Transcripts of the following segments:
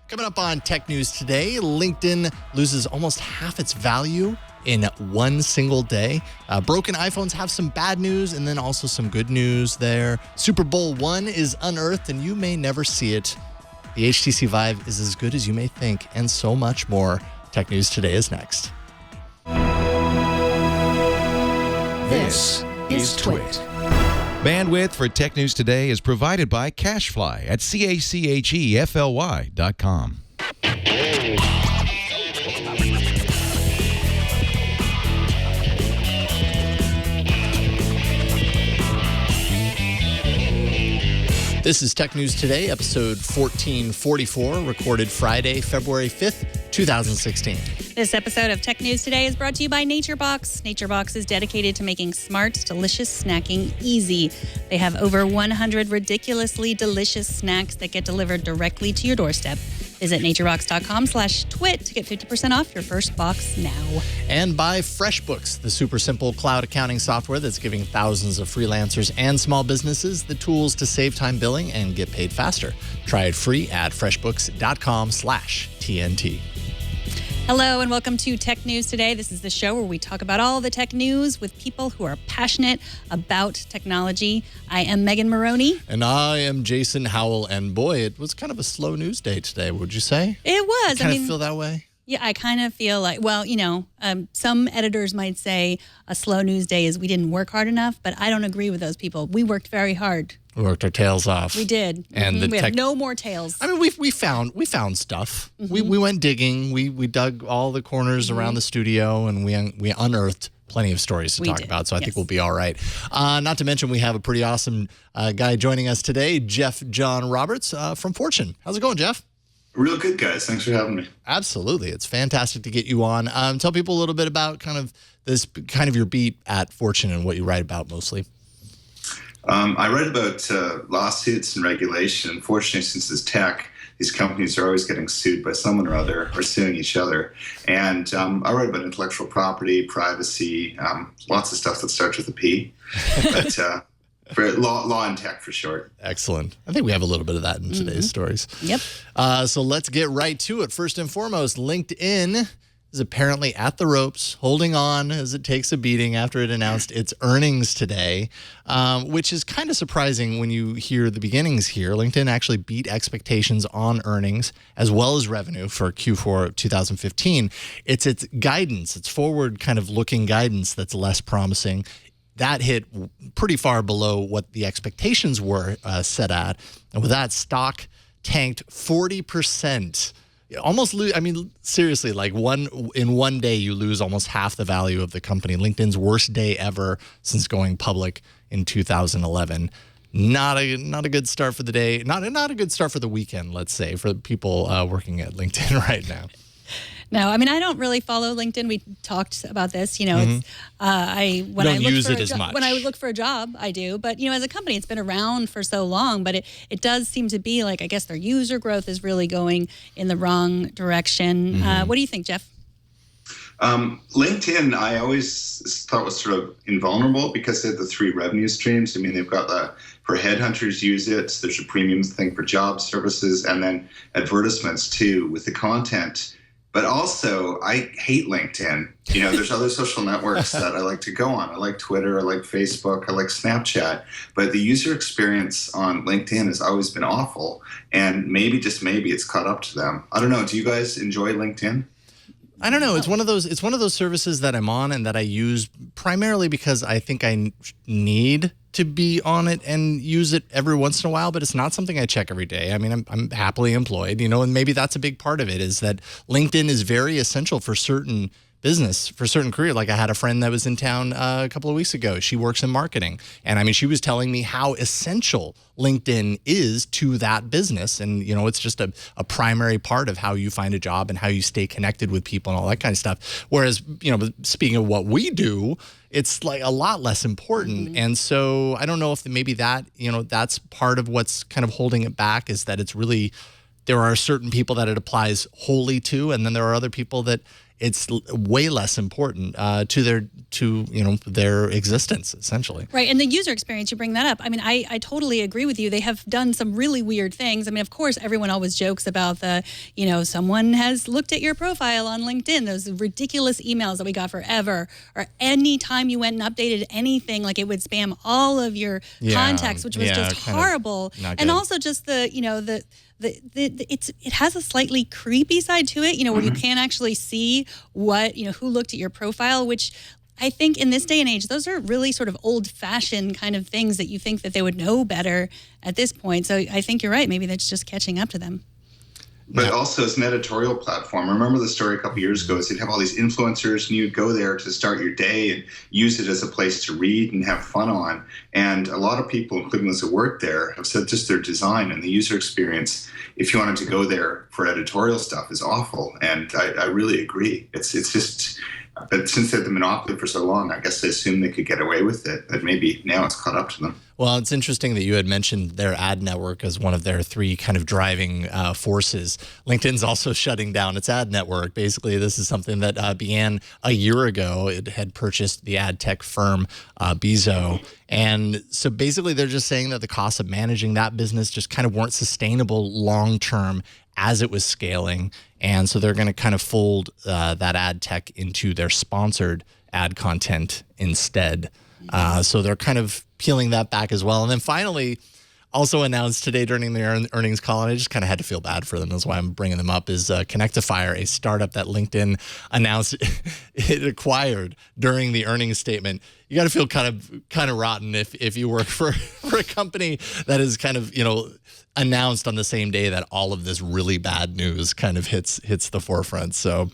Coming up on Tech News today, LinkedIn loses almost half its value in one single day. Broken iPhones have some bad news and then also some good news there. Super Bowl I is unearthed and you may never see it. The HTC Vive is as good as you may think, and so much more. Tech News today is next. This is Twit. Bandwidth for Tech News Today is provided by CashFly at CACHEFLY.com. This is Tech News Today, episode 1444, recorded Friday, February 5th, 2016. This episode of Tech News Today is brought to you by NatureBox. NatureBox is dedicated to making smart, delicious snacking easy. They have over 100 ridiculously delicious snacks that get delivered directly to your doorstep. Visit naturebox.com/twit to get 50% off your first box now. And by FreshBooks, the super simple cloud accounting software that's giving thousands of freelancers and small businesses the tools to save time billing and get paid faster. Try it free at freshbooks.com/TNT. Hello and welcome to Tech News Today. This is the show where we talk about all the tech news with people who are passionate about technology. I am Megan Morrone. And I am Jason Howell. And boy, it was kind of a slow news day today, would you say? It was. You kind of feel that way? Yeah, I kind of feel like, well, some editors might say a slow news day is we didn't work hard enough, but I don't agree with those people. We worked very hard. We worked our tails off. We did. And we have no more tails. I mean, we found stuff. We went digging. We dug all the corners around the studio, and we unearthed plenty of stories to talk about. So I think we'll be all right. Not to mention, we have a pretty awesome guy joining us today, Jeff John Roberts from Fortune. How's it going, Jeff? Real good, guys. Thanks for having me. Absolutely. It's fantastic to get you on. Tell people a little bit about kind of your beat at Fortune and what you write about mostly. I write about lawsuits and regulation. Unfortunately, since it's tech, these companies are always getting sued by someone or other or suing each other. And I write about intellectual property, privacy, lots of stuff that starts with a P. But for law and tech for short. Excellent. I think we have a little bit of that in today's stories. Yep. So let's get right to it. First and foremost, LinkedIn is apparently at the ropes, holding on as it takes a beating after it announced its earnings today, which is kind of surprising when you hear the beginnings here. LinkedIn actually beat expectations on earnings as well as revenue for Q4 of 2015. It's its guidance, its forward kind of looking guidance that's less promising. That hit pretty far below what the expectations were set at. And with that, stock tanked 40%. Almost lose. I mean, seriously, like in one day, you lose almost half the value of the company. LinkedIn's worst day ever since going public in 2011. Not a good start for the day. Not a good start for the weekend, let's say, for people working at LinkedIn right now. No, I mean, I don't really follow LinkedIn. We talked about this. It's When I look for a job, I do. But as a company, it's been around for so long. But it does seem to be like, I guess their user growth is really going in the wrong direction. What do you think, Jeff? LinkedIn, I always thought was sort of invulnerable because they have the three revenue streams. I mean, they've got for headhunters use it. So there's a premium thing for job services, and then advertisements too with the content. But also, I hate LinkedIn. There's other social networks that I like to go on. I like Twitter, I like Facebook, I like Snapchat. But the user experience on LinkedIn has always been awful. And maybe, just maybe, it's caught up to them. I don't know. Do you guys enjoy LinkedIn? I don't know. It's one of those services that I'm on and that I use primarily because I think I need to be on it and use it every once in a while, but it's not something I check every day. I mean, I'm happily employed, and maybe that's a big part of it is that LinkedIn is very essential for certain business, for certain career. Like I had a friend that was in town a couple of weeks ago. She works in marketing. And I mean, she was telling me how essential LinkedIn is to that business. And, it's just a primary part of how you find a job and how you stay connected with people and all that kind of stuff. Whereas, speaking of what we do, it's like a lot less important. And so I don't know if maybe that, that's part of what's kind of holding it back is that it's really, there are certain people that it applies wholly to. And then there are other people that it's way less important to their existence, essentially. Right, and the user experience, you bring that up. I mean, I totally agree with you. They have done some really weird things. I mean, of course, everyone always jokes about someone has looked at your profile on LinkedIn, those ridiculous emails that we got forever, or any time you went and updated anything, like it would spam all of your contacts, which was just horrible. And also just it has a slightly creepy side to it, where you can't actually see who looked at your profile, which I think in this day and age, those are really sort of old-fashioned kind of things that you think that they would know better at this point. So I think you're right. Maybe that's just catching up to them. But also, it's an editorial platform. Remember the story a couple years ago is you'd have all these influencers and you'd go there to start your day and use it as a place to read and have fun on. And a lot of people, including those that work there, have said just their design and the user experience, if you wanted to go there for editorial stuff, is awful. And I really agree. It's just... But since they had the monopoly for so long, I guess they assumed they could get away with it. But maybe now it's caught up to them. Well, it's interesting that you had mentioned their ad network as one of their three kind of driving forces. LinkedIn's also shutting down its ad network. Basically, this is something that began a year ago. It had purchased the ad tech firm Bezo. And so basically, they're just saying that the costs of managing that business just kind of weren't sustainable long term as it was scaling. And so they're going to kind of fold that ad tech into their sponsored ad content instead. So they're kind of peeling that back as well. And then finally, also announced today during their earnings call, and I just kind of had to feel bad for them. That's why I'm bringing them up, is Connectifier, a startup that LinkedIn announced it acquired during the earnings statement. You got to feel kind of rotten if you work for a company that is kind of, announced on the same day that all of this really bad news kind of hits the forefront. So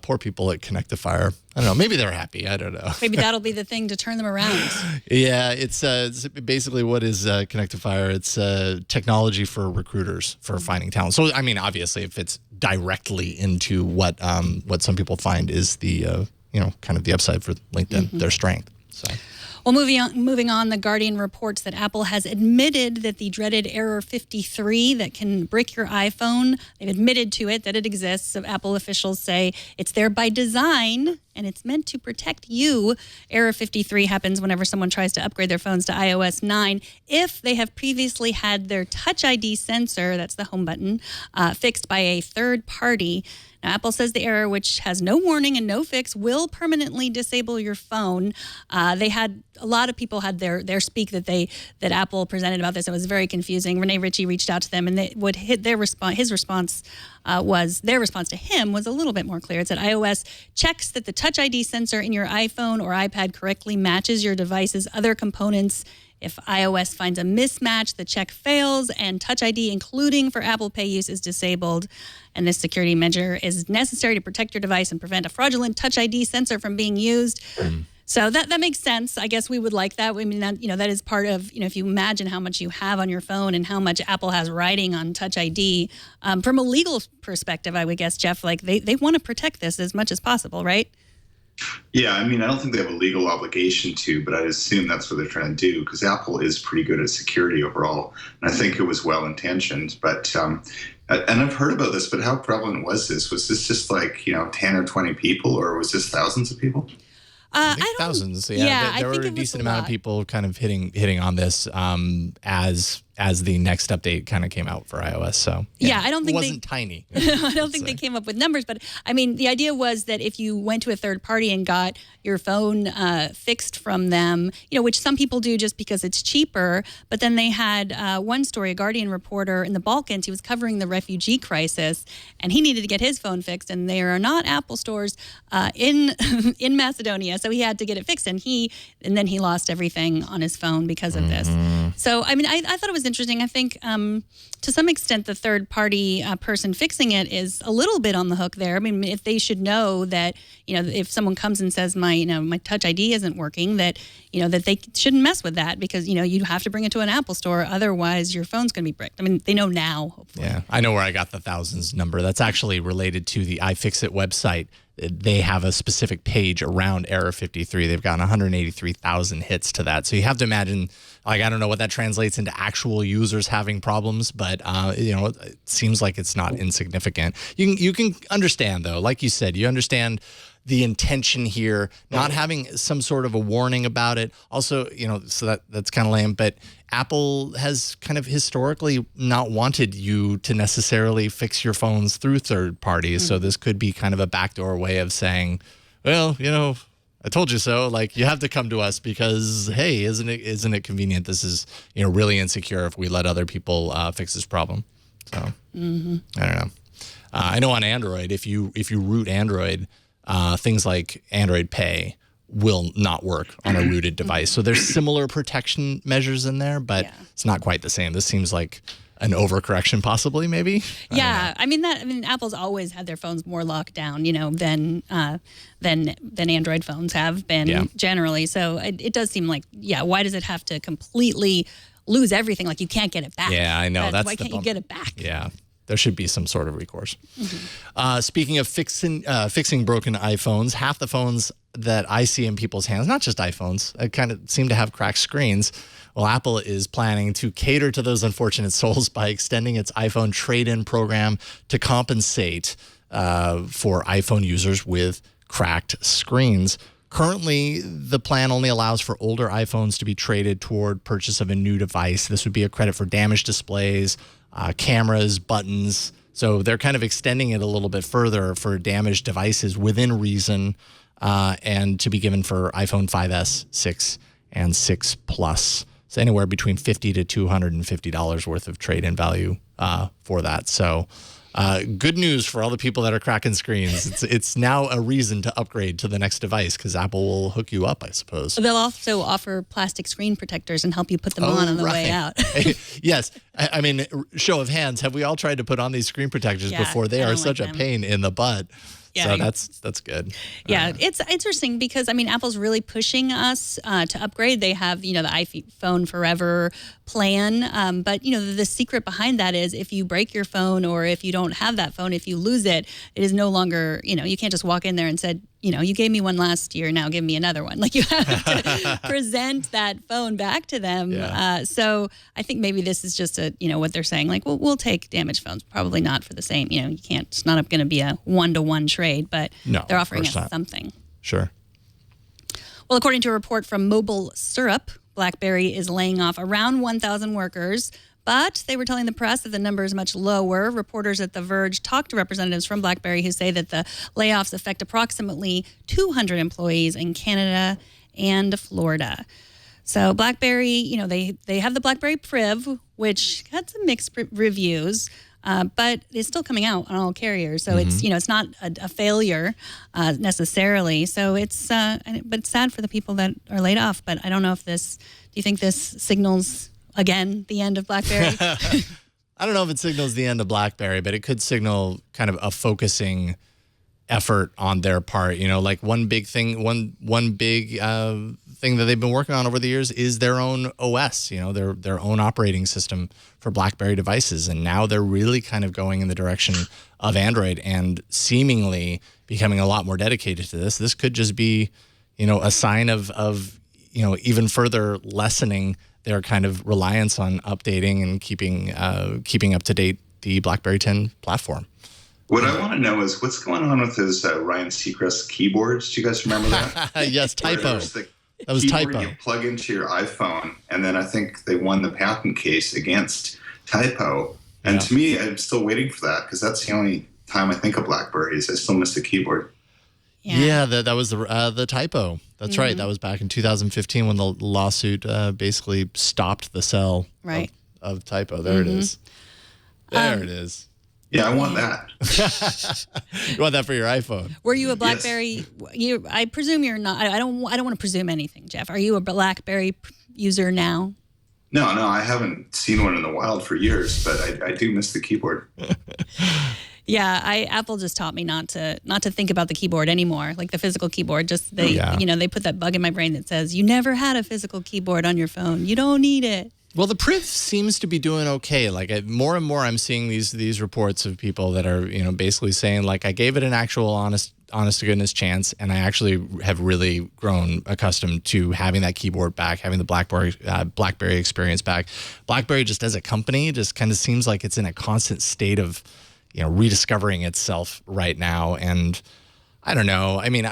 poor people at Connectifier. I don't know. Maybe they're happy. I don't know. Maybe that'll be the thing to turn them around. Yeah, it's basically what is Connectifier. It's technology for recruiters for finding talent. So, I mean, obviously, if it's directly into what some people find is the kind of the upside for LinkedIn, their strength. So. Well, moving on, The Guardian reports that Apple has admitted that the dreaded Error 53 that can brick your iPhone, they've admitted to it, that it exists. So Apple officials say it's there by design and it's meant to protect you. Error 53 happens whenever someone tries to upgrade their phones to iOS 9 if they have previously had their Touch ID sensor, that's the home button, fixed by a third party. Now, Apple says the error, which has no warning and no fix, will permanently disable your phone. A lot of people had their speak that Apple presented about this. It was very confusing. Rene Ritchie reached out to them, and their response to him was a little bit more clear. It said iOS checks that the Touch ID sensor in your iPhone or iPad correctly matches your device's other components. If iOS finds a mismatch, the check fails, and Touch ID, including for Apple Pay use, is disabled. And this security measure is necessary to protect your device and prevent a fraudulent Touch ID sensor from being used. So that makes sense. I guess we would like that. I mean, that is part of, if you imagine how much you have on your phone and how much Apple has riding on Touch ID, from a legal perspective, I would guess, Jeff, like they want to protect this as much as possible, right? Yeah, I mean, I don't think they have a legal obligation to, but I assume that's what they're trying to do because Apple is pretty good at security overall. And I think it was well-intentioned. But, and I've heard about this, but how prevalent was this? Was this just like, 10 or 20 people, or was this thousands of people? I think thousands. Yeah, there were a decent amount of people kind of hitting on this as the next update kind of came out for iOS. So I don't think it wasn't tiny. I don't think they came up with numbers, but I mean, the idea was that if you went to a third party and got your phone fixed from them, which some people do just because it's cheaper, but then they had one story, a Guardian reporter in the Balkans, he was covering the refugee crisis, and he needed to get his phone fixed, and there are not Apple stores in Macedonia, so he had to get it fixed, and then he lost everything on his phone because of this. So, I mean, I thought it was interesting. I think to some extent the third party person fixing it is a little bit on the hook there. I mean, if they should know that, if someone comes and says my Touch ID isn't working, that they shouldn't mess with that because, you have to bring it to an Apple store. Otherwise, your phone's going to be bricked. I mean, they know now, hopefully. Yeah, I know where I got the thousands number. That's actually related to the iFixit website they have a specific page around Error 53. They've gotten 183,000 hits to that. So you have to imagine, like, I don't know what that translates into actual users having problems, but it seems like it's not insignificant. You can understand, though, like you said, you understand the intention here, not having some sort of a warning about it. Also, so that's kind of lame, but Apple has kind of historically not wanted you to necessarily fix your phones through third parties. So this could be kind of a backdoor way of saying, well, I told you so. Like, you have to come to us because, hey, isn't it convenient? This is, really insecure if we let other people fix this problem. So I don't know. I know on Android, if you root Android, things like Android Pay will not work on a rooted device. So there's similar protection measures in there, but it's not quite the same. This seems like an overcorrection, possibly, maybe. I mean, Apple's always had their phones more locked down, than Android phones have been generally. So it does seem like, why does it have to completely lose everything? Like, you can't get it back. Yeah, I know. Why can't you get it back? Yeah. There should be some sort of recourse. Speaking of fixing broken iPhones, half the phones that I see in people's hands, not just iPhones, kind of seem to have cracked screens. Well, Apple is planning to cater to those unfortunate souls by extending its iPhone trade-in program to compensate for iPhone users with cracked screens. Currently, the plan only allows for older iPhones to be traded toward purchase of a new device. This would be a credit for damaged displays, cameras, buttons. So they're kind of extending it a little bit further for damaged devices within reason, and to be given for iPhone 5S, 6, and 6 Plus. So anywhere between $50 to $250 worth of trade-in value for that. So good news for all the people that are cracking screens. It's now a reason to upgrade to the next device because Apple will hook you up, I suppose. They'll also offer plastic screen protectors and help you put them on the way out. Yes. I mean, show of hands, have we all tried to put on these screen protectors before? They are such a pain in the butt. Yeah, so that's good. Yeah, it's interesting because, Apple's really pushing us to upgrade. They have, the iPhone Forever plan. But, the secret behind that is if you break your phone or if you don't have that phone, if you lose it, it is no longer, you can't just walk in there and say, you gave me one last year, now give me another one. Like, you have to present that phone back to them. Yeah. So I think maybe this is just what they're saying. Like, well, we'll take damaged phones. Probably not for the same. You can't. It's not going to be a one-to-one trade, but they're offering us something. Sure. Well, according to a report from Mobile Syrup, BlackBerry is laying off around 1,000 workers. But they were telling the press that the number is much lower. Reporters at The Verge talked to representatives from BlackBerry who say that the layoffs affect approximately 200 employees in Canada and Florida. So BlackBerry, they have the BlackBerry Priv, which had some mixed reviews, but it's still coming out on all carriers. So it's not a failure necessarily. So but it's sad for the people that are laid off. But I don't know if do you think this signals, again, the end of BlackBerry? I don't know if it signals the end of BlackBerry, but it could signal kind of a focusing effort on their part. Like one big thing that they've been working on over the years is their own OS, their own operating system for BlackBerry devices. And now they're really kind of going in the direction of Android and seemingly becoming a lot more dedicated to this. This could just be, a sign of even further lessening their kind of reliance on updating and keeping up to date the BlackBerry 10 platform. What I want to know is what's going on with those Ryan Seacrest keyboards. Do you guys remember that? Yes, Typo. That was Typo. You plug into your iPhone, and then I think they won the patent case against Typo. And to me, I'm still waiting for that because that's the only time I think of BlackBerries. I still miss the keyboard. Yeah, that was the Typo. That's right. That was back in 2015 when the lawsuit basically stopped the sell of Typo. There it is. There it is. Yeah, I want that. You want that for your iPhone? Were you a BlackBerry? Yes. I presume you're not. I don't want to presume anything, Jeff. Are you a BlackBerry user now? No, I haven't seen one in the wild for years, but I do miss the keyboard. Yeah, Apple just taught me not to think about the keyboard anymore, like the physical keyboard. Just they put that bug in my brain that says you never had a physical keyboard on your phone. You don't need it. Well, the Priv seems to be doing okay. Like more and more, I'm seeing these reports of people that are basically saying like I gave it an actual honest honest to goodness chance, and I actually have really grown accustomed to having that keyboard back, having the BlackBerry experience back. BlackBerry just as a company just kind of seems like it's in a constant state of, rediscovering itself right now. And I don't know. I mean,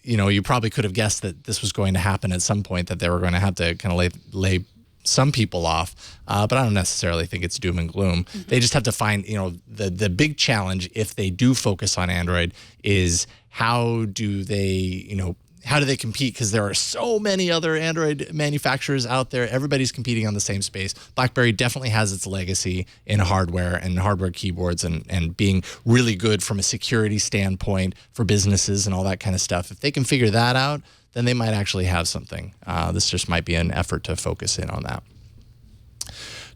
you probably could have guessed that this was going to happen at some point, that they were going to have to kind of lay some people off, but I don't necessarily think it's doom and gloom. Mm-hmm. They just have to find, the big challenge if they do focus on Android is how do they compete? Because there are so many other Android manufacturers out there. Everybody's competing on the same space. BlackBerry definitely has its legacy in hardware and hardware keyboards and being really good from a security standpoint for businesses and all that kind of stuff. If they can figure that out, then they might actually have something. This just might be an effort to focus in on that.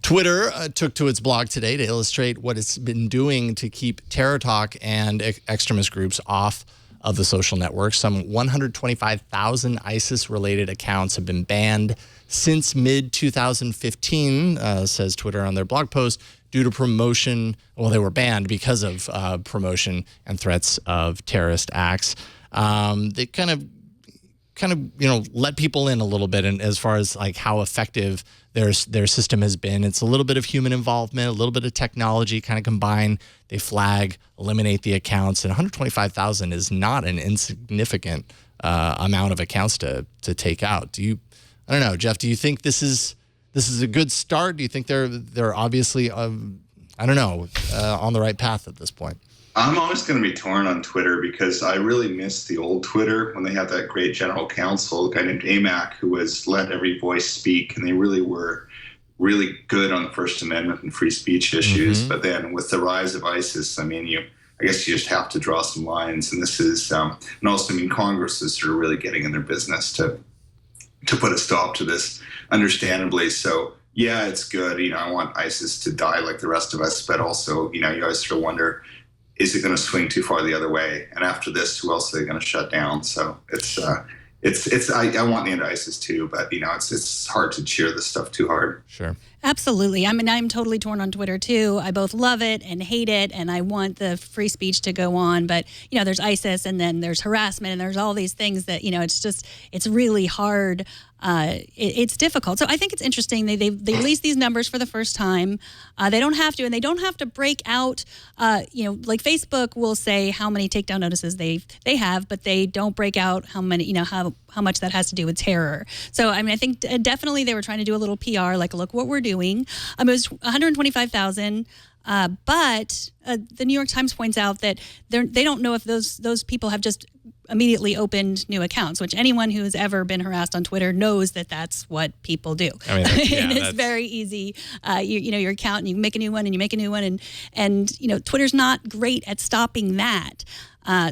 Twitter took to its blog today to illustrate what it's been doing to keep terror talk and extremist groups off of the social network. Some 125,000 ISIS-related accounts have been banned since mid-2015, says Twitter on their blog post, due to promotion. Well, they were banned because of promotion and threats of terrorist acts. They kind of let people in a little bit, and as far as like how effective their system has been. It's a little bit of human involvement, a little bit of technology kind of combined. They flag, eliminate the accounts, and 125,000 is not an insignificant amount of accounts to take out. I don't know, Jeff, do you think this is a good start? Do you think they're obviously on the right path at this point? I'm always going to be torn on Twitter because I really miss the old Twitter when they had that great general counsel, a guy named AMAC, who was let every voice speak, and they really were really good on the First Amendment and free speech issues. Mm-hmm. But then with the rise of ISIS, I guess you just have to draw some lines. And this is, and also, Congress is sort of really getting in their business to put a stop to this, understandably. So, yeah, it's good. I want ISIS to die like the rest of us, but also, you always sort of wonder, is it going to swing too far the other way? And after this, who else are they going to shut down? So I want the end of ISIS too, but it's hard to cheer this stuff too hard. Sure. Absolutely. I'm totally torn on Twitter too. I both love it and hate it, and I want the free speech to go on. But there's ISIS, and then there's harassment, and there's all these things that it's really hard. It's difficult. So I think it's interesting. They released these numbers for the first time. They don't have to, and they don't have to break out. Like Facebook will say how many takedown notices they have, but they don't break out how many. How much that has to do with terror. So I think definitely they were trying to do a little PR, like look what we're doing. It was 125,000. But the New York Times points out that they don't know if those people have just immediately opened new accounts, which anyone who has ever been harassed on Twitter knows that that's what people do. It's very easy. Your account, and you make a new one, and you make a new one, and Twitter's not great at stopping that.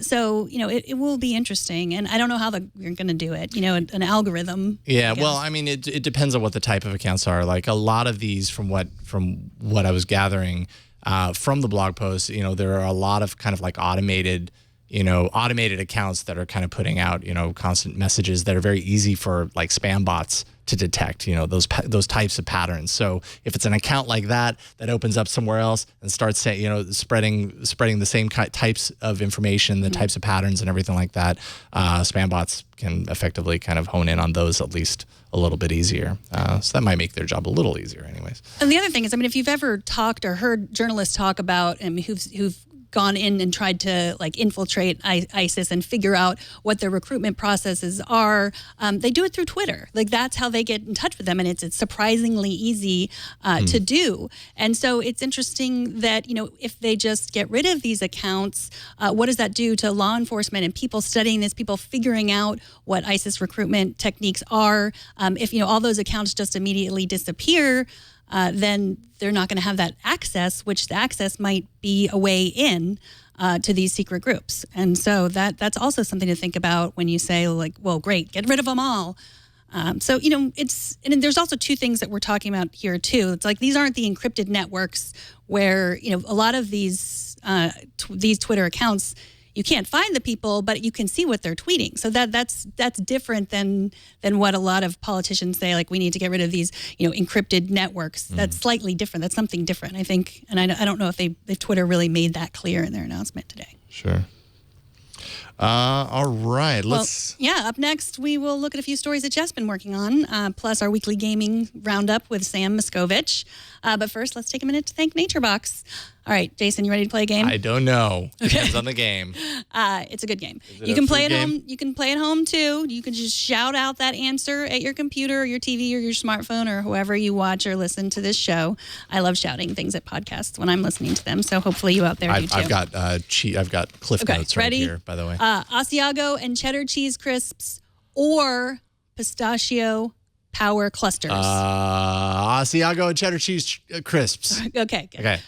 So it will be interesting, and I don't know how you're going to do it. An algorithm. Yeah, well, it depends on what the type of accounts are. Like a lot of these, from what I was gathering from the blog post, there are a lot of kind of like automated accounts that are kind of putting out constant messages that are very easy for like spam bots to detect, those types of patterns. So if it's an account like that opens up somewhere else and starts saying, spreading the same types of information, the types of patterns and everything like that, spam bots can effectively kind of hone in on those at least a little bit easier. So that might make their job a little easier anyways. And the other thing is, if you've ever talked or heard journalists talk about who've gone in and tried to like infiltrate ISIS and figure out what their recruitment processes are, they do it through Twitter. Like that's how they get in touch with them, and it's surprisingly easy to do. And so it's interesting that if they just get rid of these accounts, what does that do to law enforcement and people studying this, people figuring out what ISIS recruitment techniques are? If all those accounts just immediately disappear, then they're not going to have that access, which the access might be a way in to these secret groups. And so that's also something to think about when you say, like, well, great, get rid of them all. So, and there's also two things that we're talking about here, too. It's like these aren't the encrypted networks where, a lot of these Twitter accounts, you can't find the people, but you can see what they're tweeting. So that's different than what a lot of politicians say, like we need to get rid of these, encrypted networks. That's slightly different. That's something different, I think. And I don't know if Twitter really made that clear in their announcement today. Sure. All right. Let's. Up next, we will look at a few stories that Jeff's been working on, plus our weekly gaming roundup with Sam Machkovech. But first, let's take a minute to thank NatureBox. All right, Jason, you ready to play a game? I don't know. Depends on the game. It's a good game. You can play at home. You can play at home too. You can just shout out that answer at your computer, or your TV, or your smartphone, or whoever you watch or listen to this show. I love shouting things at podcasts when I'm listening to them. So hopefully you out there do too. I've got I've got Cliff Notes right ready? here, by the way. Asiago and cheddar cheese crisps or pistachio power clusters. Asiago and cheddar cheese crisps. Okay. Good. Okay.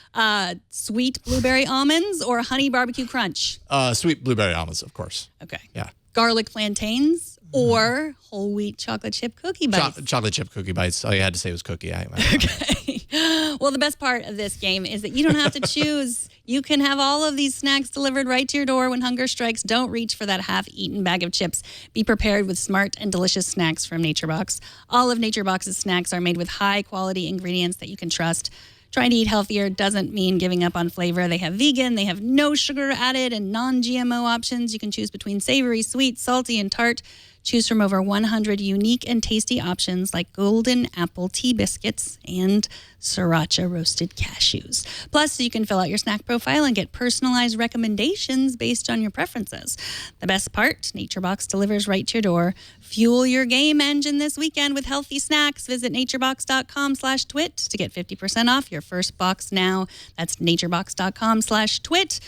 Sweet blueberry almonds or honey barbecue crunch. Sweet blueberry almonds, of course. Okay. Yeah. Garlic plantains or whole wheat chocolate chip cookie bites. Chocolate chip cookie bites. All you had to say was cookie. Okay. Well, the best part of this game is that you don't have to choose. You can have all of these snacks delivered right to your door when hunger strikes. Don't reach for that half-eaten bag of chips. Be prepared with smart and delicious snacks from NatureBox. All of NatureBox's snacks are made with high-quality ingredients that you can trust. Trying to eat healthier doesn't mean giving up on flavor. They have vegan, they have no sugar added, and non-GMO options. You can choose between savory, sweet, salty, and tart. Choose from over 100 unique and tasty options like golden apple tea biscuits and sriracha roasted cashews. Plus, you can fill out your snack profile and get personalized recommendations based on your preferences. The best part, NatureBox delivers right to your door. Fuel your game engine this weekend with healthy snacks. Visit naturebox.com/twit to get 50% off your first box now. That's naturebox.com/twit.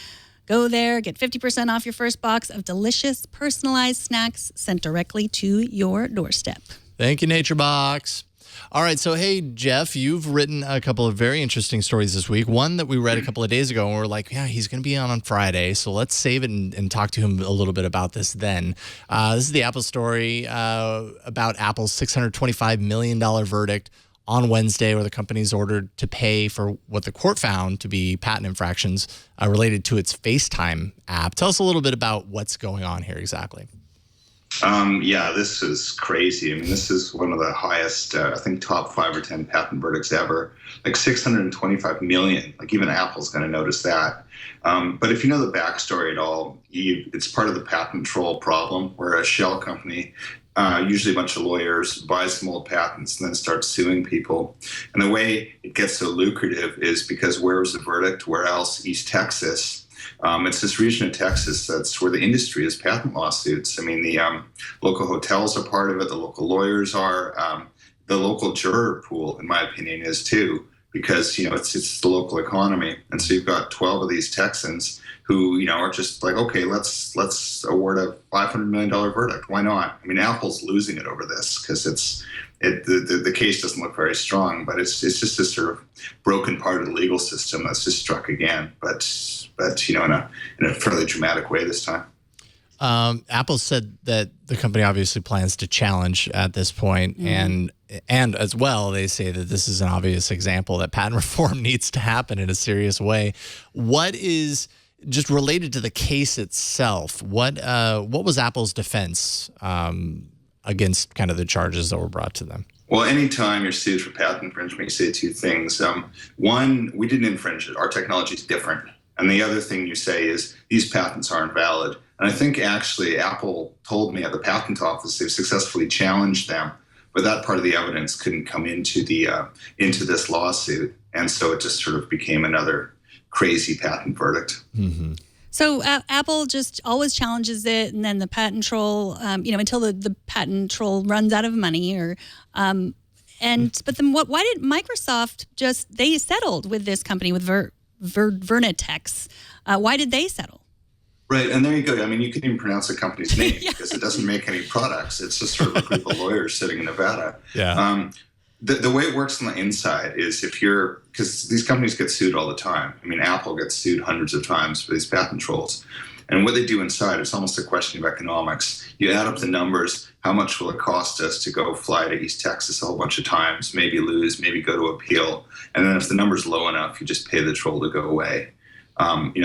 Go there, get 50% off your first box of delicious, personalized snacks sent directly to your doorstep. Thank you, NatureBox. All right, so hey, Jeff, you've written a couple of very interesting stories this week. One that we read a couple of days ago, and we're like, yeah, he's going to be on Friday, so let's save it and talk to him a little bit about this then. This is the Apple story about Apple's $625 million verdict on Wednesday, where the company's ordered to pay for what the court found to be patent infractions related to its FaceTime app. Tell us a little bit about what's going on here exactly. Yeah, this is crazy. I mean, this is one of the highest, I think, top 5 or 10 patent verdicts ever. Like 625 million. Like even Apple's going to notice that. But if you know the backstory at all, it's part of the patent troll problem, where a shell company, usually a bunch of lawyers, buys some old patents and then starts suing people. And the way it gets so lucrative is because where was the verdict? Where else? East Texas. It's this region of Texas that's where the industry is patent lawsuits. I mean, the local hotels are part of it. The local lawyers are. The local juror pool, in my opinion, is too, because, it's the local economy. And so you've got 12 of these Texans who, are just like, okay, let's award a $500 million verdict. Why not? I mean, Apple's losing it over this because the case doesn't look very strong, but it's just this sort of broken part of the legal system that's just struck again, but in a fairly dramatic way this time. Apple said that the company obviously plans to challenge at this point, and as well, they say that this is an obvious example that patent reform needs to happen in a serious way. What is just related to the case itself? What was Apple's defense against kind of the charges that were brought to them? Well, anytime you're sued for patent infringement, you say two things. One, we didn't infringe it. Our technology is different. And the other thing you say is these patents aren't valid. And I think actually Apple told me at the patent office they've successfully challenged them, but that part of the evidence couldn't come into this lawsuit. And so it just sort of became another crazy patent verdict. Mm-hmm. So Apple just always challenges it, and then the patent troll, until the patent troll runs out of money, but then why did Microsoft they settled with this company, with Vernatex? Why did they settle? Right, and there you go. I mean, you can even pronounce the company's name because it doesn't make any products. It's just sort of a group of lawyers sitting in Nevada. Yeah. The way it works on the inside is because these companies get sued all the time. I mean, Apple gets sued hundreds of times for these patent trolls. And what they do inside, it's almost a question of economics. You add up the numbers, how much will it cost us to go fly to East Texas a whole bunch of times, maybe lose, maybe go to appeal. And then if the number's low enough, you just pay the troll to go away.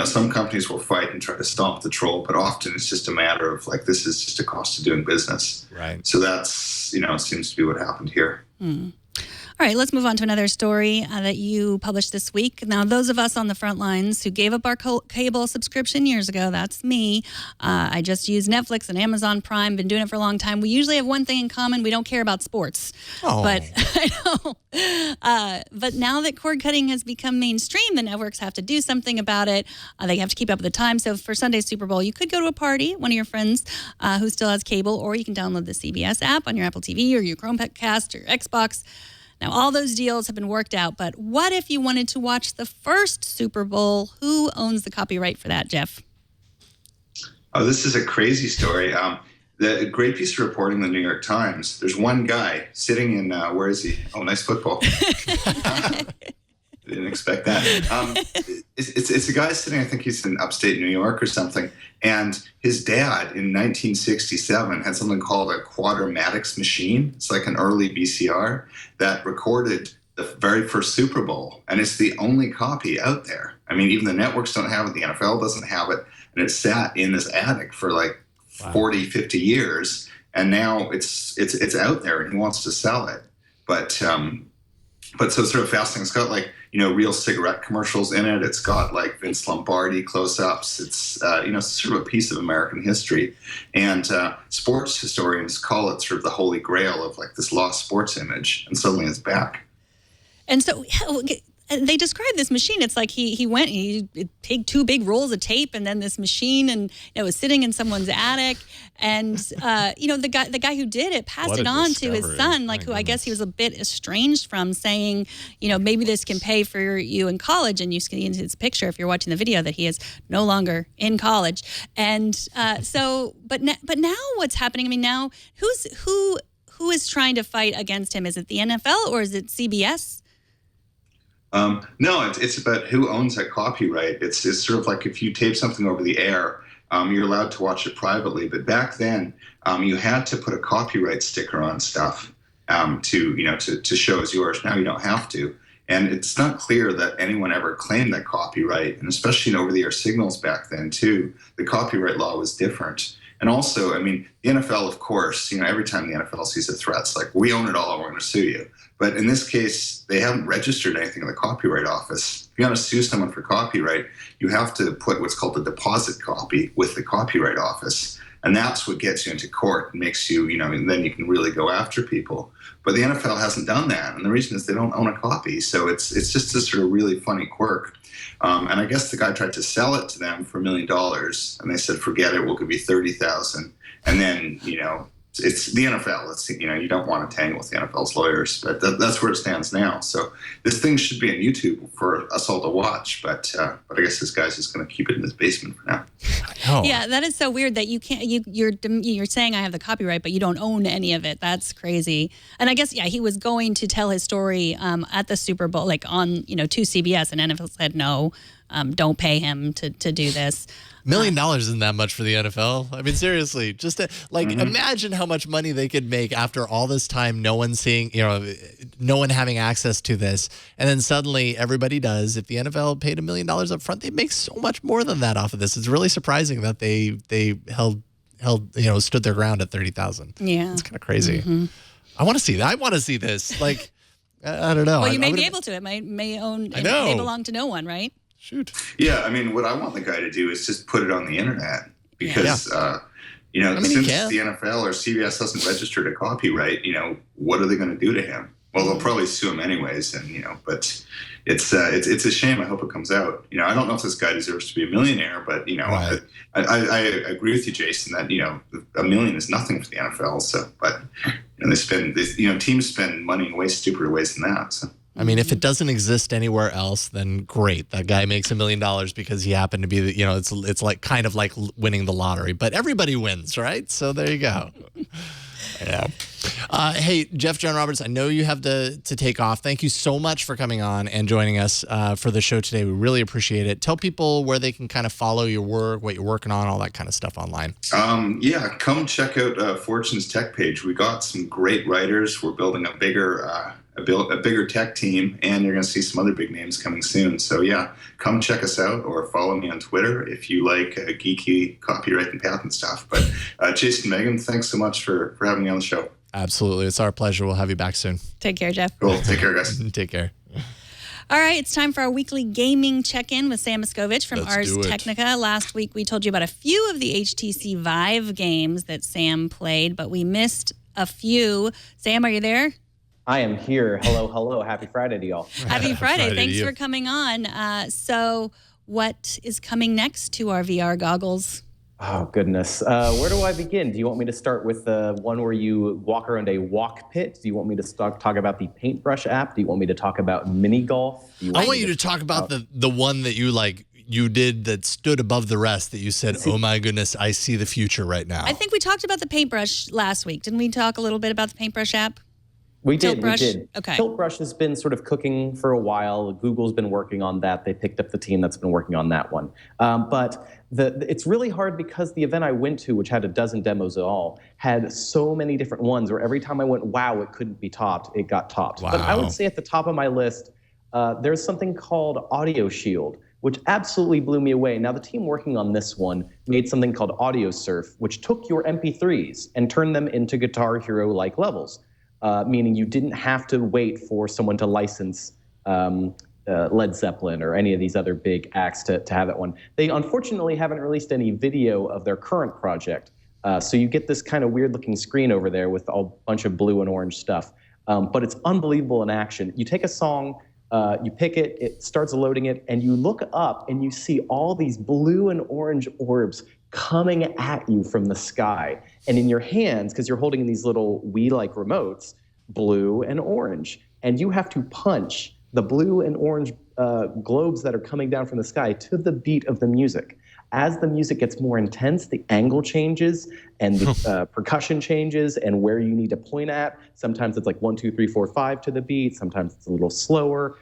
Some companies will fight and try to stomp the troll, but often it's just a matter of like, this is just a cost of doing business. Right. So that's, seems to be what happened here. All All right, let's move on to another story that you published this week. Now, those of us on the front lines who gave up our cable subscription years ago, that's me. I just use Netflix and Amazon Prime, been doing it for a long time. We usually have one thing in common. We don't care about sports. Oh. But I know. But now that cord cutting has become mainstream, the networks have to do something about it. They have to keep up with the time. So for Sunday's Super Bowl, you could go to a party, one of your friends who still has cable, or you can download the CBS app on your Apple TV or your Chromecast or your Xbox. Now, all those deals have been worked out, but what if you wanted to watch the first Super Bowl? Who owns the copyright for that, Jeff? Oh, this is a crazy story. The great piece of reporting in the New York Times. There's one guy sitting in, where is he? Oh, nice football. Didn't expect that. It's a guy sitting, I think he's in upstate New York or something, and his dad in 1967 had something called a quadratics machine. It's like an early VCR that recorded the very first Super Bowl, and it's the only copy out there. I mean, even the networks don't have it, the NFL doesn't have it, and it sat in this attic for like 40, 50 years, and now it's out there, and he wants to sell it. But so it's sort of fascinating. It's got like, real cigarette commercials in it. It's got like Vince Lombardi close-ups. It's, sort of a piece of American history. And sports historians call it sort of the holy grail of like this lost sports image. And suddenly it's back. And so they describe this machine. It's like he take two big rolls of tape and then this machine, and it was sitting in someone's attic. And the guy who did it passed it on to his son, who I guess he was a bit estranged from, saying, maybe this can pay for you in college. And you see in his picture, if you're watching the video, that he is no longer in college. And but now what's happening? I mean, now who is trying to fight against him? Is it the NFL or is it CBS? No, it's about who owns that copyright. It's sort of like if you tape something over the air, you're allowed to watch it privately. But back then, you had to put a copyright sticker on stuff to show as yours. Now you don't have to. And it's not clear that anyone ever claimed that copyright. And especially in over-the-air signals back then, too, the copyright law was different. And also, I mean, the NFL, of course, every time the NFL sees a threat, it's like, we own it all, we're going to sue you. But in this case, they haven't registered anything in the Copyright Office. If you want to sue someone for copyright, you have to put what's called the deposit copy with the Copyright Office. And that's what gets you into court and makes you, and then you can really go after people. But the NFL hasn't done that. And the reason is they don't own a copy. So it's just this sort of really funny quirk. And I guess the guy tried to sell it to them for $1 million. And they said, forget it, we'll give you $30,000. And then, it's the NFL. It's, you don't want to tangle with the NFL's lawyers, but that's where it stands now. So this thing should be on YouTube for us all to watch, but I guess this guy's just going to keep it in his basement for now. Oh. Yeah, that is so weird that you can't. You're saying I have the copyright, but you don't own any of it. That's crazy. And I guess he was going to tell his story at the Super Bowl, like on to CBS, and NFL said no, don't pay him to do this. $1 million isn't that much for the NFL. I mean, seriously, just imagine how much money they could make after all this time, no one seeing, no one having access to this. And then suddenly everybody does. If the NFL paid $1 million up front, they'd make so much more than that off of this. It's really surprising that they stood their ground at $30,000. Yeah. It's kind of crazy. Mm-hmm. I want to see that. I want to see this. Like, I don't know. Well, you may be able to. It may belong to no one, right? Shoot. Yeah, I mean, what I want the guy to do is just put it on the internet because, since the NFL or CBS hasn't registered a copyright, what are they going to do to him? Well, they'll probably sue him anyways, and but it's a shame. I hope it comes out. I don't know if this guy deserves to be a millionaire, but Right. I agree with you, Jason, that $1 million is nothing for the NFL. So, but they spend teams spend money in way stupider ways than that. So. I mean, if it doesn't exist anywhere else, then great. That guy makes $1 million because he happened to be it's like kind of like winning the lottery. But everybody wins, right? So there you go. Yeah. Hey, Jeff John Roberts, I know you have to take off. Thank you so much for coming on and joining us for the show today. We really appreciate it. Tell people where they can kind of follow your work, what you're working on, all that kind of stuff online. Come check out Fortune's tech page. We got some great writers. We're building a bigger tech team, and you're going to see some other big names coming soon. So come check us out or follow me on Twitter if you like geeky copyright and patent stuff. But Jason, Megan, thanks so much for having me on the show. Absolutely. It's our pleasure. We'll have you back soon. Take care, Jeff. Cool. Take care, guys. Take care. All right, it's time for our weekly gaming check-in with Sam Machkovech from Let's Ars do it. Technica. Last week, we told you about a few of the HTC Vive games that Sam played, but we missed a few. Sam, are you there? I am here. Hello, hello. Happy Friday to y'all. Happy Friday. Friday to Thanks you. for coming on. So what is coming next to our VR goggles? Oh, goodness. Where do I begin? Do you want me to start with the one where you walk around a walk pit? Do you want me to talk about the paintbrush app? Do you want me to talk about mini golf? I want you to talk about the one that you did that stood above the rest that you said, oh my goodness, I see the future right now. I think we talked about the paintbrush last week. Didn't we talk a little bit about the paintbrush app? We did. Tiltbrush? Okay. Tiltbrush has been sort of cooking for a while. Google's been working on that. They picked up the team that's been working on that one. But it's really hard because the event I went to, which had a dozen demos at all, had so many different ones where every time I went, wow, it couldn't be topped, it got topped. Wow. But I would say at the top of my list, there's something called Audio Shield, which absolutely blew me away. Now, the team working on this one made something called Audio Surf, which took your MP3s and turned them into Guitar Hero-like levels. Meaning you didn't have to wait for someone to license Led Zeppelin or any of these other big acts to have that one. They unfortunately haven't released any video of their current project. So you get this kind of weird looking screen over there with a bunch of blue and orange stuff. But it's unbelievable in action. You take a song, you pick it, it starts loading it, and you look up and you see all these blue and orange orbs coming at you from the sky. And in your hands, because you're holding these little Wii-like remotes, blue and orange. And you have to punch the blue and orange globes that are coming down from the sky to the beat of the music. As the music gets more intense, the angle changes and the percussion changes and where you need to point at. Sometimes it's like 1, 2, 3, 4, 5 to the beat. Sometimes it's a little slower.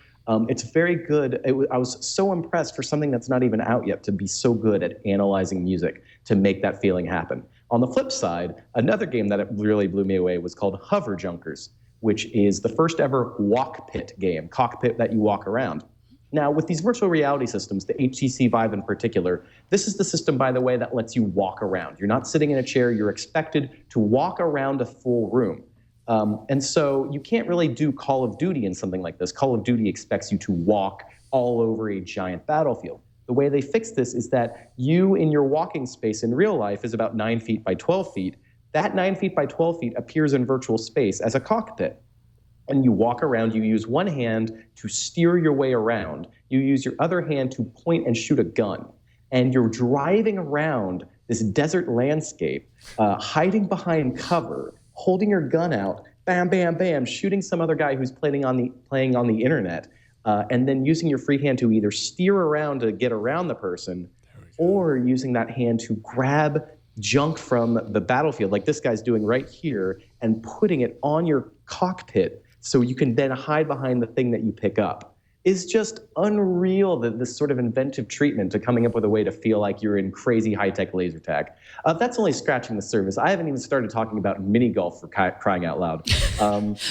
It's very good. I was so impressed for something that's not even out yet to be so good at analyzing music to make that feeling happen. On the flip side, another game that really blew me away was called Hover Junkers, which is the first ever walk pit game, cockpit that you walk around. Now, with these virtual reality systems, the HTC Vive in particular, this is the system, by the way, that lets you walk around. You're not sitting in a chair. You're expected to walk around a full room. And so you can't really do Call of Duty in something like this. Call of Duty expects you to walk all over a giant battlefield. The way they fix this is that you in your walking space in real life is about 9 feet by 12 feet. That 9 feet by 12 feet appears in virtual space as a cockpit. And you walk around, you use one hand to steer your way around. You use your other hand to point and shoot a gun. And you're driving around this desert landscape, hiding behind cover, holding your gun out, bam, bam, bam, shooting some other guy who's playing on the internet, and then using your free hand to either steer around to get around the person, or using that hand to grab junk from the battlefield, like this guy's doing right here, and putting it on your cockpit so you can then hide behind the thing that you pick up. Is just unreal, this sort of inventive treatment to coming up with a way to feel like you're in crazy high-tech laser tag. That's only scratching the surface. I haven't even started talking about mini golf for crying out loud.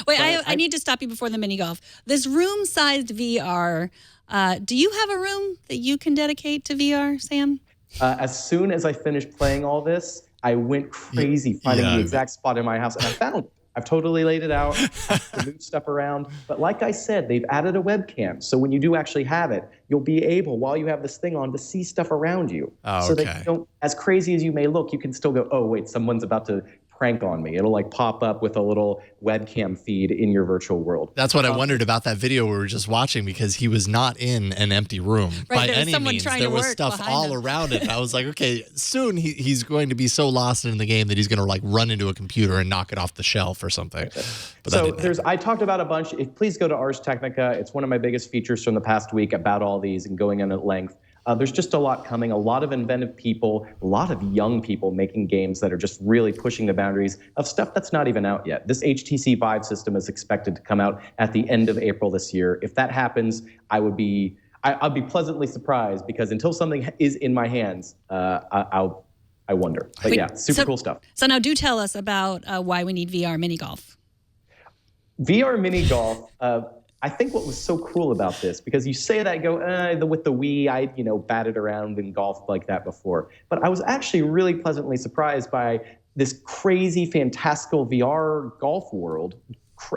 Wait, I need to stop you before the mini golf. This room-sized VR, do you have a room that you can dedicate to VR, Sam? As soon as I finished playing all this, I went crazy finding the exact spot in my house, and I found it. I've totally laid it out, moved stuff around. But like I said, they've added a webcam. So when you do actually have it, you'll be able, while you have this thing on, to see stuff around you. Oh, so okay. that you don't, as crazy as you may look, you can still go, oh, wait, someone's about to prank on me. It'll like pop up with a little webcam feed in your virtual world. That's what I wondered about that video we were just watching, because he was not in an empty room by there was any someone means. trying There to was work stuff behind all him. around it. I was like, okay, soon he's going to be so lost in the game that he's going to like run into a computer and knock it off the shelf or something. But So I talked about a bunch. Please go to Ars Technica. It's one of my biggest features from the past week about all these and going on at length. There's just a lot coming, a lot of inventive people, a lot of young people making games that are just really pushing the boundaries of stuff that's not even out yet. This HTC Vive system is expected to come out at the end of April this year. If that happens, I'll be pleasantly surprised, because until something is in my hands, I wonder. But yeah, super cool stuff. So now do tell us about why we need VR mini golf. VR mini golf. I think what was so cool about this, because you say that, go, with the Wii, I batted around in golf like that before. But I was actually really pleasantly surprised by this crazy, fantastical VR golf world.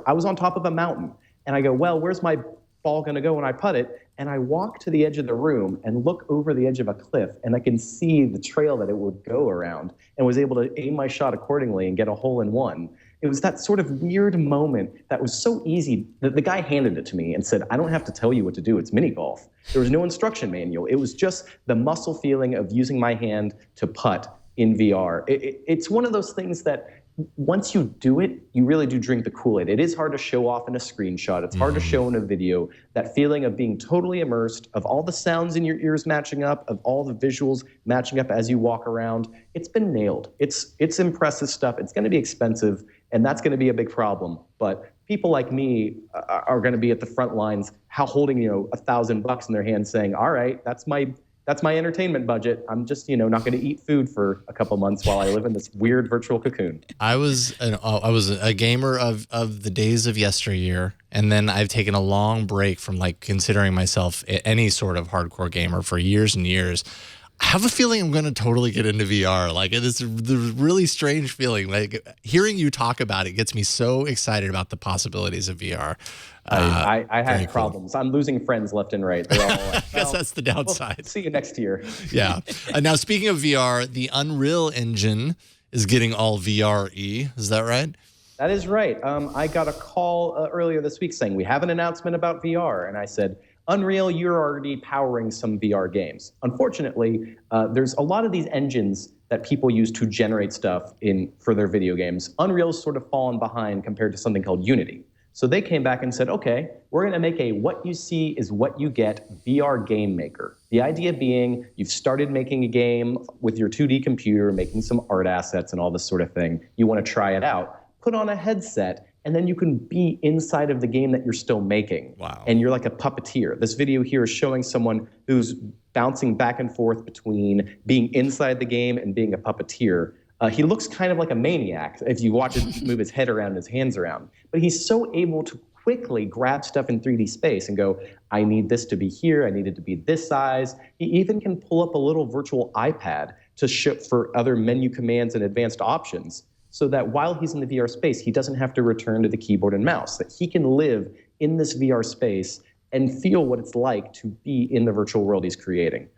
I was on top of a mountain, and I go, well, where's my ball going to go when I putt it? And I walk to the edge of the room and look over the edge of a cliff, and I can see the trail that it would go around, and was able to aim my shot accordingly and get a hole in one. It was that sort of weird moment that was so easy that the guy handed it to me and said, I don't have to tell you what to do. It's mini golf. There was no instruction manual. It was just the muscle feeling of using my hand to putt in VR. It's one of those things that once you do it, you really do drink the Kool-Aid. It is hard to show off in a screenshot. It's hard to show in a video. That feeling of being totally immersed, of all the sounds in your ears matching up, of all the visuals matching up as you walk around, it's been nailed. It's impressive stuff. It's going to be expensive, and that's going to be a big problem. But people like me are going to be at the front lines, holding $1,000 in their hand, saying, "All right, that's my entertainment budget. I'm just, not going to eat food for a couple months while I live in this weird virtual cocoon." I was a gamer of the days of yesteryear, and then I've taken a long break from considering myself any sort of hardcore gamer for years and years. I have a feeling I'm going to totally get into VR. It is the really strange feeling. Hearing you talk about it gets me so excited about the possibilities of VR. I had cool. problems. I'm losing friends left and right. They're all I guess that's the downside. Well, see you next year. Yeah. Now, speaking of VR, the Unreal Engine is getting all VR-y. Is that right? That is right. I got a call earlier this week saying, we have an announcement about VR. And I said, Unreal, you're already powering some VR games. Unfortunately, there's a lot of these engines that people use to generate stuff for their video games. Unreal's sort of fallen behind compared to something called Unity. So they came back and said, okay, we're going to make a what you see is what you get VR game maker. The idea being you've started making a game with your 2D computer, making some art assets and all this sort of thing. You want to try it out. Put on a headset, and then you can be inside of the game that you're still making. Wow. And you're like a puppeteer. This video here is showing someone who's bouncing back and forth between being inside the game and being a puppeteer. He looks kind of like a maniac if you watch him move his head around and his hands around. But he's so able to quickly grab stuff in 3D space and go, I need this to be here, I need it to be this size. He even can pull up a little virtual iPad to show for other menu commands and advanced options, so that while he's in the VR space, he doesn't have to return to the keyboard and mouse, that he can live in this VR space and feel what it's like to be in the virtual world he's creating.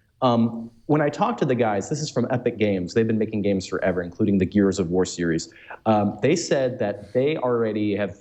When I talk to the guys, this is from Epic Games. They've been making games forever, including the Gears of War series. They said that they already have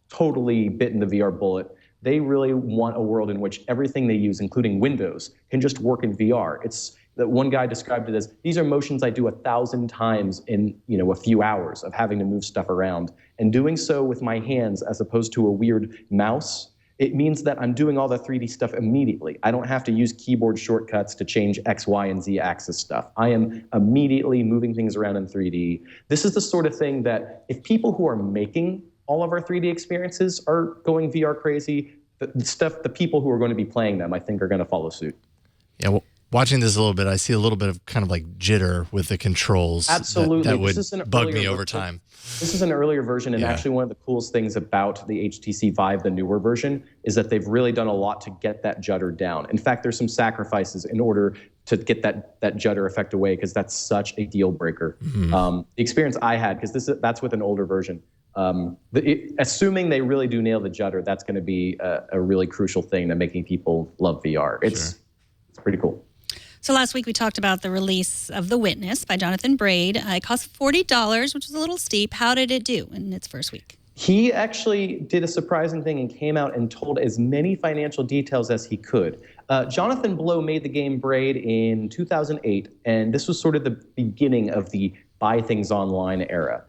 totally bitten the VR bullet. They really want a world in which everything they use, including Windows, can just work in VR. It's that one guy described it as, these are motions I do 1,000 times in a few hours of having to move stuff around. And doing so with my hands as opposed to a weird mouse, it means that I'm doing all the 3D stuff immediately. I don't have to use keyboard shortcuts to change X, Y, and Z axis stuff. I am immediately moving things around in 3D. This is the sort of thing that if people who are making all of our 3D experiences are going VR crazy, the people who are going to be playing them, I think, are going to follow suit. Yeah, well, watching this a little bit, I see a little bit of kind of like jitter with the controls. Absolutely. That would bug me over time. This is an earlier version, and actually one of the coolest things about the HTC Vive, the newer version, is that they've really done a lot to get that judder down. In fact, there's some sacrifices in order to get that judder effect away, because that's such a deal breaker. The experience I had, because that's with an older version, assuming they really do nail the judder, that's going to be a really crucial thing to making people love VR. It's pretty cool. So last week we talked about the release of The Witness by Jonathan Braid. It cost $40, which is a little steep. How did it do in its first week? He actually did a surprising thing and came out and told as many financial details as he could. Jonathan Blow made the game Braid in 2008, and this was sort of the beginning of the buy things online era.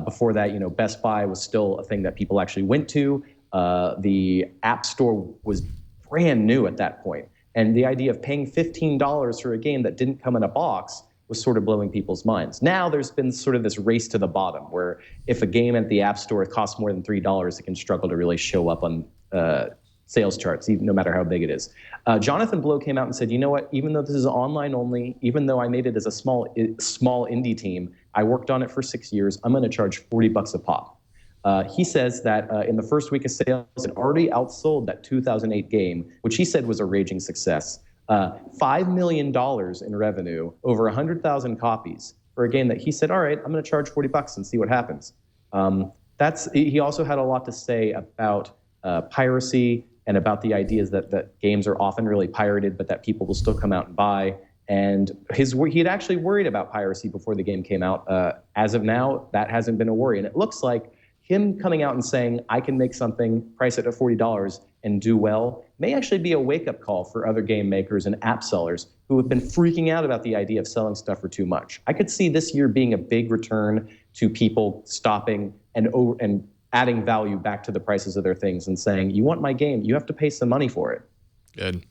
Before that, Best Buy was still a thing that people actually went to. The App Store was brand new at that point. And the idea of paying $15 for a game that didn't come in a box was sort of blowing people's minds. Now there's been sort of this race to the bottom, where if a game at the App Store costs more than $3, it can struggle to really show up on sales charts, no matter how big it is. Jonathan Blow came out and said, you know what, even though this is online only, even though I made it as a small indie team, I worked on it for 6 years, I'm going to charge $40 a pop. He says that in the first week of sales, it already outsold that 2008 game, which he said was a raging success. $5 million in revenue, over 100,000 copies. for a game that he said, all right, I'm going to charge $40 and see what happens. He also had a lot to say about piracy and about the ideas that games are often really pirated, but that people will still come out and buy. And he had actually worried about piracy before the game came out. As of now, that hasn't been a worry. And it looks like him coming out and saying, I can make something, price it at $40 and do well, may actually be a wake-up call for other game makers and app sellers who have been freaking out about the idea of selling stuff for too much. I could see this year being a big return to people stopping and adding value back to the prices of their things and saying, you want my game, you have to pay some money for it. Good.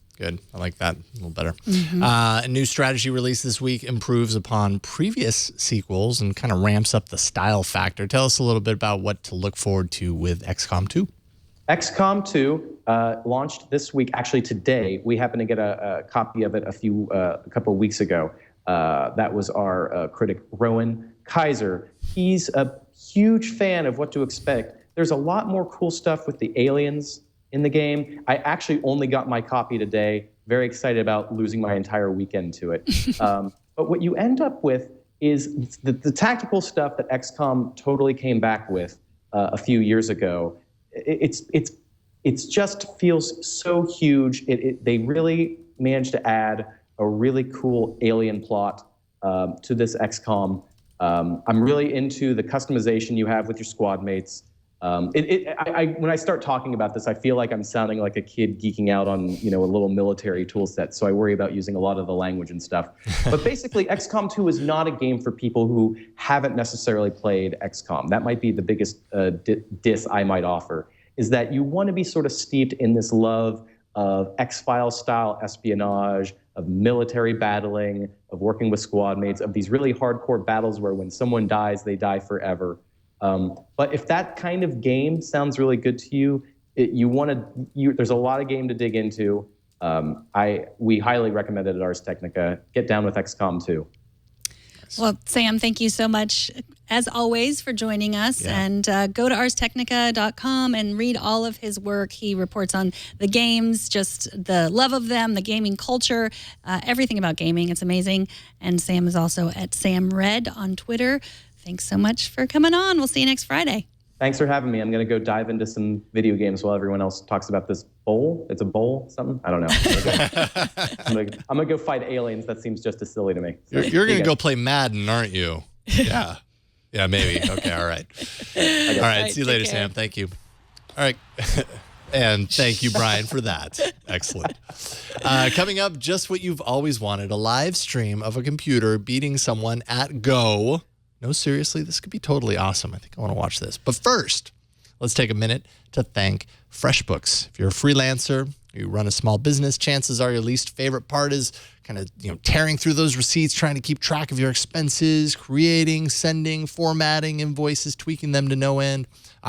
I like that a little better. A new strategy released this week improves upon previous sequels and kind of ramps up the style factor. Tell us a little bit about what to look forward to with XCOM 2. XCOM 2 launched this week, actually today. We happened to get a copy of it a couple of weeks ago. That was our critic, Rowan Kaiser. He's a huge fan of what to expect. There's a lot more cool stuff with the aliens in the game. I actually only got my copy today. Very excited about losing my entire weekend to it. But what you end up with is the tactical stuff that XCOM totally came back with a few years ago. It's just feels so huge. They really managed to add a really cool alien plot to this XCOM. I'm really into the customization you have with your squad mates. When I start talking about this, I feel like I'm sounding like a kid geeking out on, a little military tool set. So I worry about using a lot of the language and stuff. But basically, XCOM 2 is not a game for people who haven't necessarily played XCOM. That might be the biggest diss I might offer, is that you want to be sort of steeped in this love of X-Files style espionage, of military battling, of working with squad mates, of these really hardcore battles where when someone dies, they die forever. But if that kind of game sounds really good to you, there's a lot of game to dig into. We highly recommend it at Ars Technica. Get down with XCOM 2. Well, Sam, thank you so much, as always, for joining us. Yeah. And go to arstechnica.com and read all of his work. He reports on the games, just the love of them, the gaming culture, everything about gaming. It's amazing. And Sam is also at Sam Red on Twitter. Thanks so much for coming on. We'll see you next Friday. Thanks for having me. I'm going to go dive into some video games while everyone else talks about this bowl. It's a bowl, something? I don't know. I'm going to go fight aliens. That seems just as silly to me. So, you're going to go play Madden, aren't you? Yeah. Yeah, maybe. Okay, all right. All right, see you later, Sam. Thank you. All right. And thank you, Brian, for that. Excellent. Coming up, just what you've always wanted, a live stream of a computer beating someone at Go. No, seriously, this could be totally awesome. I think I want to watch this. But first, let's take a minute to thank FreshBooks. If you're a freelancer, you run a small business, chances are your least favorite part is kind of tearing through those receipts, trying to keep track of your expenses, creating, sending, formatting invoices, tweaking them to no end,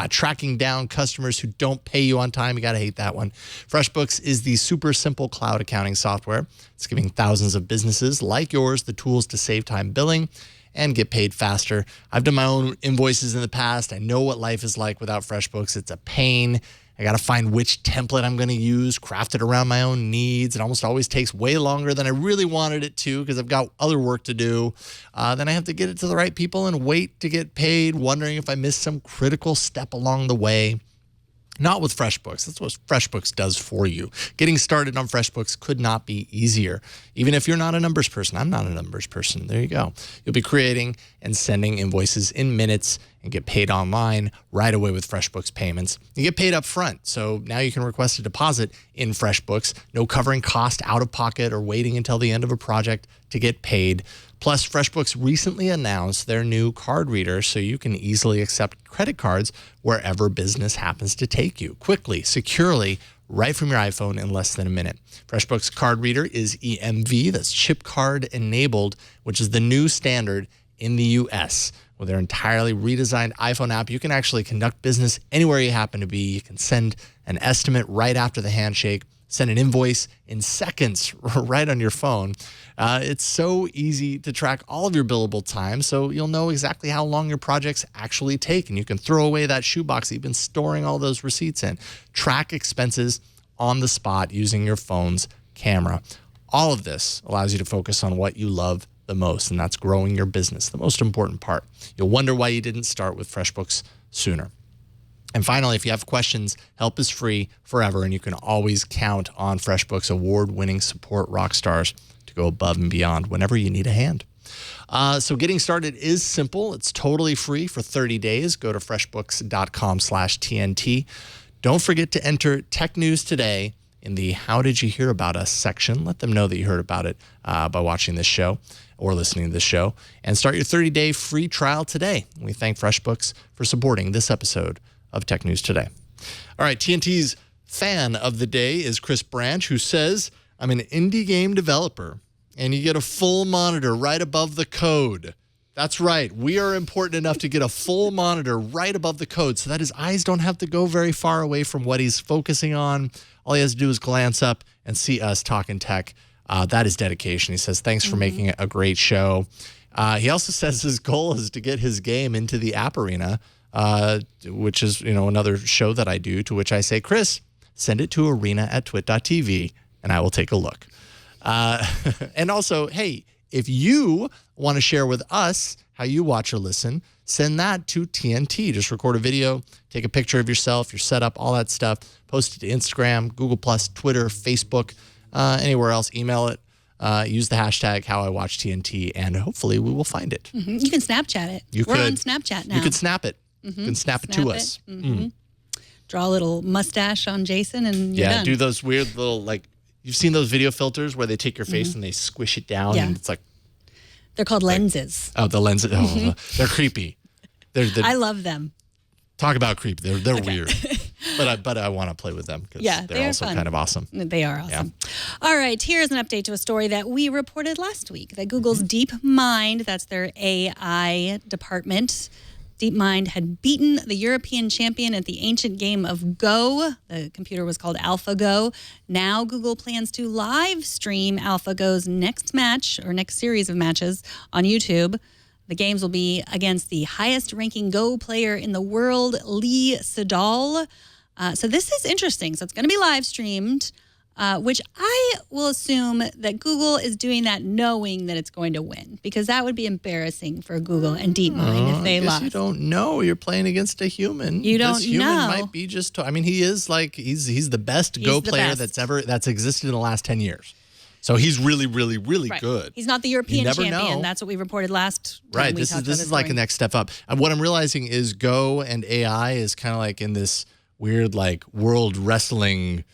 tracking down customers who don't pay you on time. You got to hate that one. FreshBooks is the super simple cloud accounting software. It's giving thousands of businesses like yours the tools to save time billing and get paid faster. I've done my own invoices in the past. I know what life is like without FreshBooks. It's a pain. I got to find which template I'm going to use, craft it around my own needs. It almost always takes way longer than I really wanted it to because I've got other work to do. Then I have to get it to the right people and wait to get paid, wondering if I missed some critical step along the way. Not with FreshBooks. That's what FreshBooks does for you. Getting started on FreshBooks could not be easier. Even if you're not a numbers person. I'm not a numbers person. There you go. You'll be creating and sending invoices in minutes and get paid online right away with FreshBooks payments. You get paid up front, so now you can request a deposit in FreshBooks. No covering cost out of pocket or waiting until the end of a project to get paid. Plus, FreshBooks recently announced their new card reader so you can easily accept credit cards wherever business happens to take you, quickly, securely, right from your iPhone in less than a minute. FreshBooks card reader is EMV, that's chip card enabled, which is the new standard in the US. With their entirely redesigned iPhone app, you can actually conduct business anywhere you happen to be. You can send an estimate right after the handshake, send an invoice in seconds right on your phone. It's so easy to track all of your billable time, so you'll know exactly how long your projects actually take, and you can throw away that shoebox that you've been storing all those receipts in. Track expenses on the spot using your phone's camera. All of this allows you to focus on what you love the most, and that's growing your business, the most important part. You'll wonder why you didn't start with FreshBooks sooner. And finally, if you have questions, help is free forever, and you can always count on FreshBooks award-winning support rock stars to go above and beyond whenever you need a hand. So getting started is simple. It's totally free for 30 days. Go to freshbooks.com/TNT. Don't forget to enter Tech News Today in the How Did You Hear About Us section. Let them know that you heard about it by watching this show or listening to this show. And start your 30-day free trial today. We thank FreshBooks for supporting this episode of Tech News Today. All right, TNT's fan of the day is Chris Branch, who says, I'm an indie game developer, and you get a full monitor right above the code. That's right. We are important enough to get a full monitor right above the code so that his eyes don't have to go very far away from what he's focusing on. All he has to do is glance up and see us talking tech. That is dedication. He says, thanks for making it a great show. He also says his goal is to get his game into the App Arena, which is, another show that I do, to which I say, Chris, send it to arena@twit.tv and I will take a look. And also, hey, if you want to share with us how you watch or listen, send that to TNT. Just record a video, take a picture of yourself, your setup, all that stuff. Post it to Instagram, Google+, Twitter, Facebook, anywhere else. Email it. Use the hashtag HowIWatchTNT, and hopefully we will find it. Mm-hmm. You can Snapchat it. We're on Snapchat now. You could snap it. Mm-hmm. You can snap it to us. Mm-hmm. Draw a little mustache on Jason, and you're done. Do those weird little, you've seen those video filters where they take your face and they squish it down, and it's like... They're called lenses. Oh, the lenses. Oh, they're creepy. They're I love them. Talk about creepy. They're weird. But I want to play with them because they're also fun. Kind of awesome. They are awesome. Yeah. All right, here's an update to a story that we reported last week, that Google's DeepMind, that's their AI department, DeepMind had beaten the European champion at the ancient game of Go. The computer was called AlphaGo. Now Google plans to live stream AlphaGo's next match, or next series of matches, on YouTube. The games will be against the highest-ranking Go player in the world, Lee Sedol. So this is interesting. So it's going to be live streamed, which I will assume that Google is doing that knowing that it's going to win, because that would be embarrassing for Google and DeepMind if they lost. You don't know. You're playing against a human. You don't know. This human might be just... he is he's the best Go player that's existed in the last 10 years. So he's really, really, really good. He's not the European champion. That's what we reported last time. Right. This is like a next step up. And what I'm realizing is Go and AI is kind of like in this weird world wrestling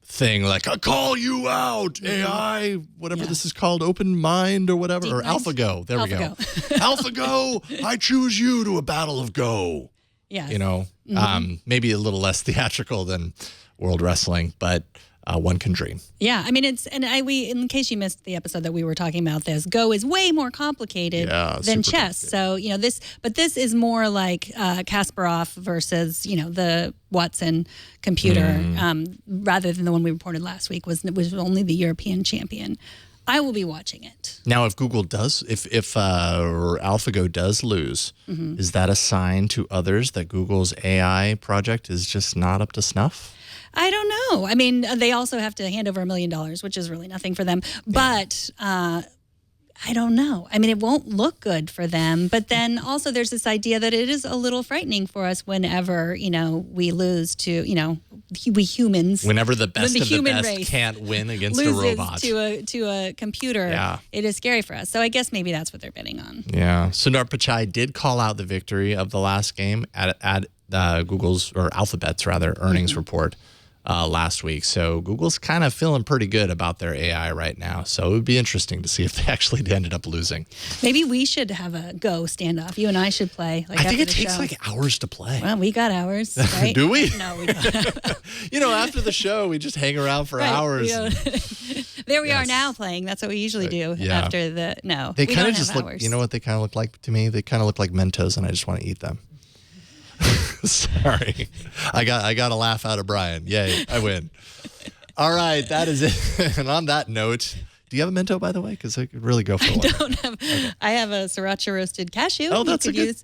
thing. Like, I call you out, AI, whatever this is called, Open Mind or whatever, or AlphaGo. There we go. AlphaGo, I choose you to a battle of Go. Yeah. Maybe a little less theatrical than world wrestling, but one can dream. Yeah, in case you missed the episode that we were talking about this, Go is way more complicated than chess. So, this is more like Kasparov versus, the Watson computer, rather than the one we reported last week was only the European champion. I will be watching it. Now, if Google does, if AlphaGo does lose, is that a sign to others that Google's AI project is just not up to snuff? I don't know. They also have to hand over $1 million, which is really nothing for them. But I don't know. it won't look good for them. But then also there's this idea that it is a little frightening for us whenever, we lose to, we humans. Whenever the best of the best race can't win against a robot. to a computer, it is scary for us. So I guess maybe that's what they're betting on. Yeah. Sundar Pichai did call out the victory of the last game at Google's, or Alphabet's rather, earnings report last week. So Google's kind of feeling pretty good about their AI right now. So it would be interesting to see if they actually ended up losing. Maybe we should have a Go standoff. You and I should play. I think it takes hours to play. Well, we got hours, right? Do we? No, we don't. After the show, we just hang around for hours. There we are now playing. That's what we usually do after the, no. They kind of just look, you know what they kind of look like to me? They kind of look like Mentos, and I just want to eat them. Sorry. I got a laugh out of Brian. Yay, I win. All right, that is it. And on that note, Do you have a Mento, by the way? Because I could really go for one. I don't have. Okay. I have a sriracha roasted cashew. Oh, that's a good.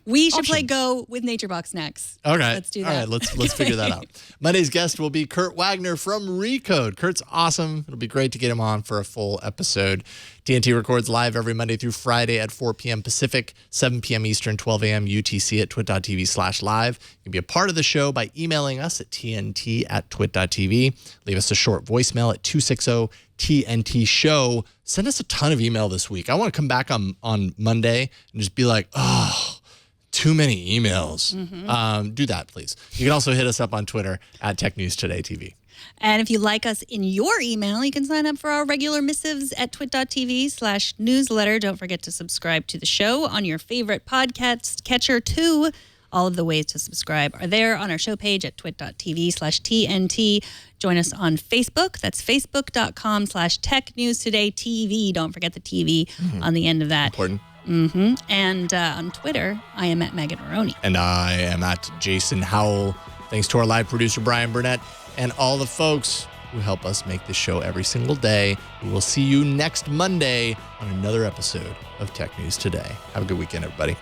We should option. play Go with NatureBox next. Okay. Let's do that. All right, let's figure that out. Monday's guest will be Kurt Wagner from Recode. Kurt's awesome. It'll be great to get him on for a full episode. TNT records live every Monday through Friday at 4 p.m. Pacific, 7 p.m. Eastern, 12 a.m. UTC at twit.tv/live. You can be a part of the show by emailing us at tnt@twit.tv. Leave us a short voicemail at 260-TNT-SHOW. Send us a ton of email this week. I want to come back on Monday and just be like, oh, too many emails. Do that, please. You can also hit us up on Twitter at Tech News Today TV. And if you like us in your email, you can sign up for our regular missives at twit.tv/newsletter. Don't forget to subscribe to the show on your favorite podcast catcher too. All of the ways to subscribe are there on our show page at twit.tv/TNT. Join us on Facebook. That's facebook.com/technewstodaytv. Don't forget the TV on the end of that. Important. And on Twitter, I am at Megan Morrone. And I am at Jason Howell. Thanks to our live producer, Brian Burnett, and all the folks who help us make this show every single day. We will see you next Monday on another episode of Tech News Today. Have a good weekend, everybody.